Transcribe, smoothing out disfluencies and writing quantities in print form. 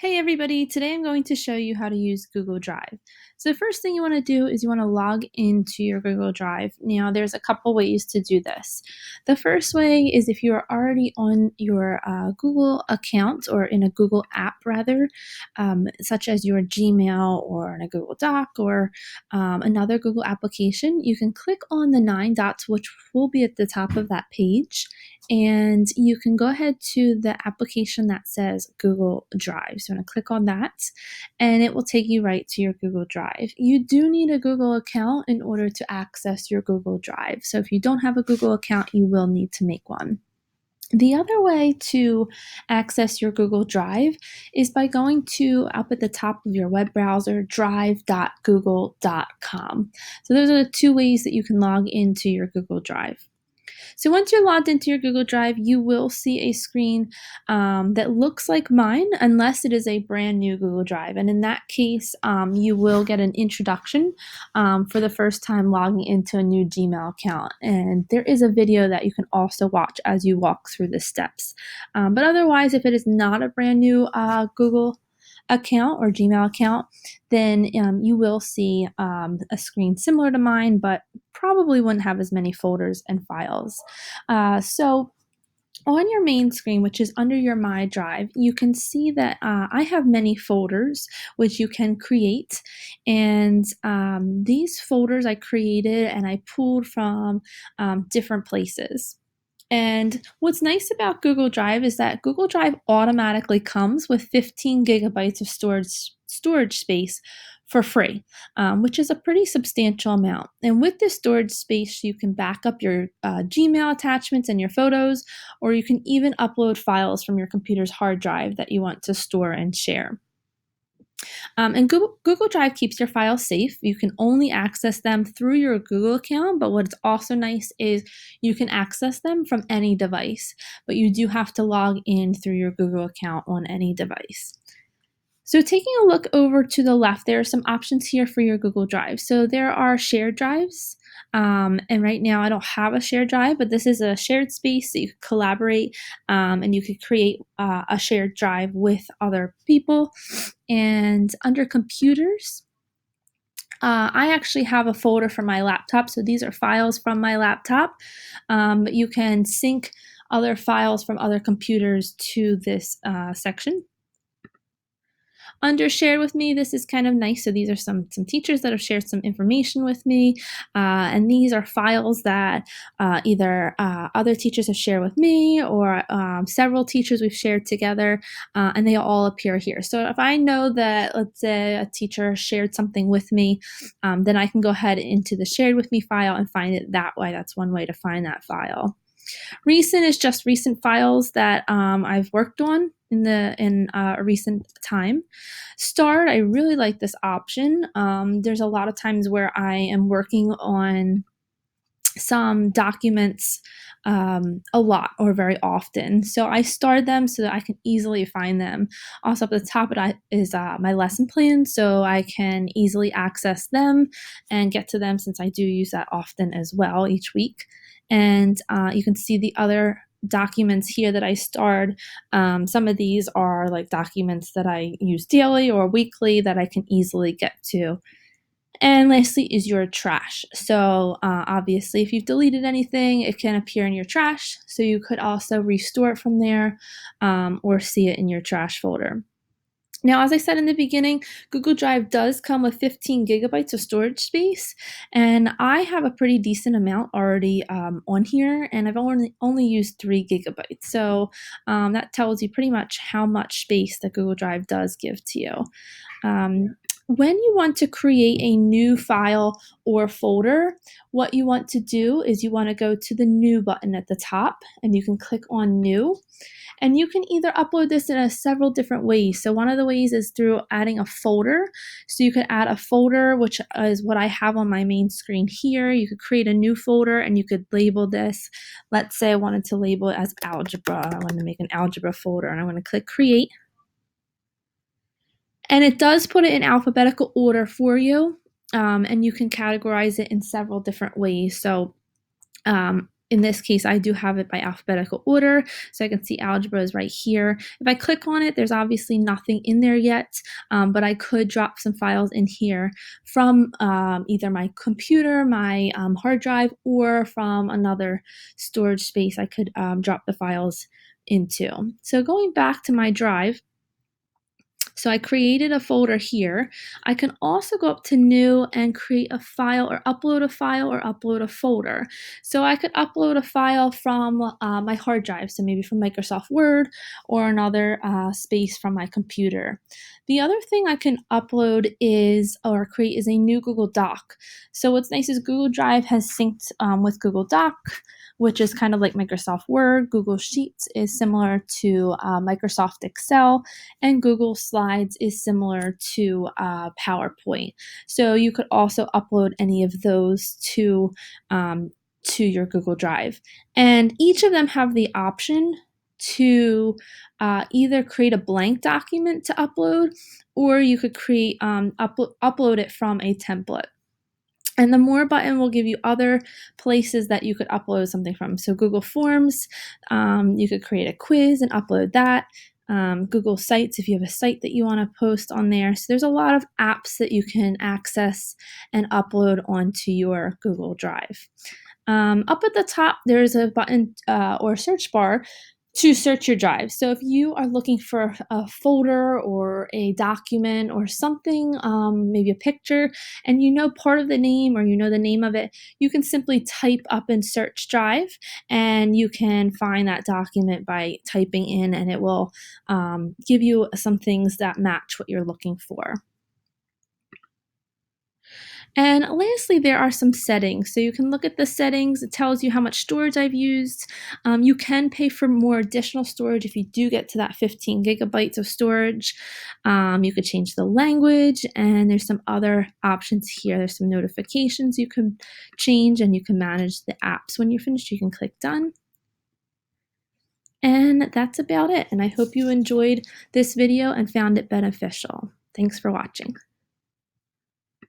Hey everybody, today I'm going to show you how to use Google Drive. So the first thing you want to do is you want to log into your Google Drive. Now there's a couple ways to do this. The first way is if you are already on your Google account or in a Google app rather, such as your Gmail or in a Google Doc or another Google application, you can click on the 9 dots which will be at the top of that page, and you can go ahead to the application that says Google Drive. So I'm going to click on that and it will take you right to your Google Drive. You do need a Google account in order to access your Google Drive. So if you don't have a Google account, you will need to make one. The other way to access your Google Drive is by going to up at the top of your web browser, drive.google.com. So those are the two ways that you can log into your Google Drive. So once you're logged into your Google Drive, you will see a screen that looks like mine, unless it is a brand new Google Drive. And in that case, you will get an introduction for the first time logging into a new Gmail account. And there is a video that you can also watch as you walk through the steps. But otherwise, if it is not a brand new Google account or Gmail account, then you will see a screen similar to mine, but probably wouldn't have as many folders and files. So on your main screen, which is under your My Drive, you can see that I have many folders which you can create. And these folders I created and I pulled from different places. And what's nice about Google Drive is that Google Drive automatically comes with 15 gigabytes of storage space for free, which is a pretty substantial amount. And with this storage space, you can back up your Gmail attachments and your photos, or you can even upload files from your computer's hard drive that you want to store and share. And Google Drive keeps your files safe. You can only access them through your Google account, but what's also nice is you can access them from any device, but you do have to log in through your Google account on any device. So taking a look over to the left, there are some options here for your Google Drive. So there are shared drives. And right now I don't have a shared drive, but this is a shared space that you could collaborate and you could create a shared drive with other people. And under computers, I actually have a folder from my laptop. So these are files from my laptop, but you can sync other files from other computers to this section. Under shared with me, this is kind of nice. So these are some teachers that have shared some information with me, and these are files that either other teachers have shared with me or several teachers we've shared together, and they all appear here. So if I know that, let's say, a teacher shared something with me, then I can go ahead into the shared with me file and find it that way. That's one way to find that file. Recent is just recent files that I've worked on in a recent time. Starred, I really like this option. There's a lot of times where I am working on some documents a lot or very often. So I starred them so that I can easily find them. Also up at the top is my lesson plan, so I can easily access them and get to them since I do use that often as well each week. And you can see the other documents here that I starred. Some of these are like documents that I use daily or weekly that I can easily get to. And lastly is your trash. So obviously if you've deleted anything, it can appear in your trash. So you could also restore it from there or see it in your trash folder. Now, as I said in the beginning, Google Drive does come with 15 gigabytes of storage space, and I have a pretty decent amount already on here, and I've only used 3 gigabytes. So that tells you pretty much how much space that Google Drive does give to you. When you want to create a new file or folder, what you want to do is you want to go to the New button at the top, and you can click on New. And you can either upload this in several different ways. So one of the ways is through adding a folder. So you could add a folder, which is what I have on my main screen here. You could create a new folder and you could label this. Let's say I wanted to label it as algebra. I want to make an algebra folder, and I'm going to click create. And it does put it in alphabetical order for you, and you can categorize it in several different ways. So in this case, I do have it by alphabetical order, so I can see algebra is right here. If I click on it, there's obviously nothing in there yet, but I could drop some files in here from either my computer, my hard drive, or from another storage space I could drop the files into. So going back to my drive, so I created a folder here. I can also go up to new and create a file or upload a folder. So I could upload a file from my hard drive, so maybe from Microsoft Word or another space from my computer. The other thing I can upload is or create is a new Google Doc. So what's nice is Google Drive has synced with Google Doc, which is kind of like Microsoft Word. Google Sheets is similar to Microsoft Excel, and Google Slides is similar to PowerPoint. So you could also upload any of those to your Google Drive. And each of them have the option to either create a blank document to upload, or you could create upload it from a template. And the More button will give you other places that you could upload something from. So Google Forms, you could create a quiz and upload that. Google Sites, if you have a site that you want to post on there. So there's a lot of apps that you can access and upload onto your Google Drive. Up at the top, there's a button or search bar to search your drive. So if you are looking for a folder or a document or something, maybe a picture, and you know part of the name or you know the name of it, you can simply type up in search drive and you can find that document by typing in, and it will give you some things that match what you're looking for. And lastly, there are some settings. So you can look at the settings. It tells you how much storage I've used. You can pay for more additional storage if you do get to that 15 gigabytes of storage. You could change the language, and there's some other options here. There's some notifications you can change, and you can manage the apps. When you're finished, you can click done. And that's about it. And I hope you enjoyed this video and found it beneficial. Thanks for watching.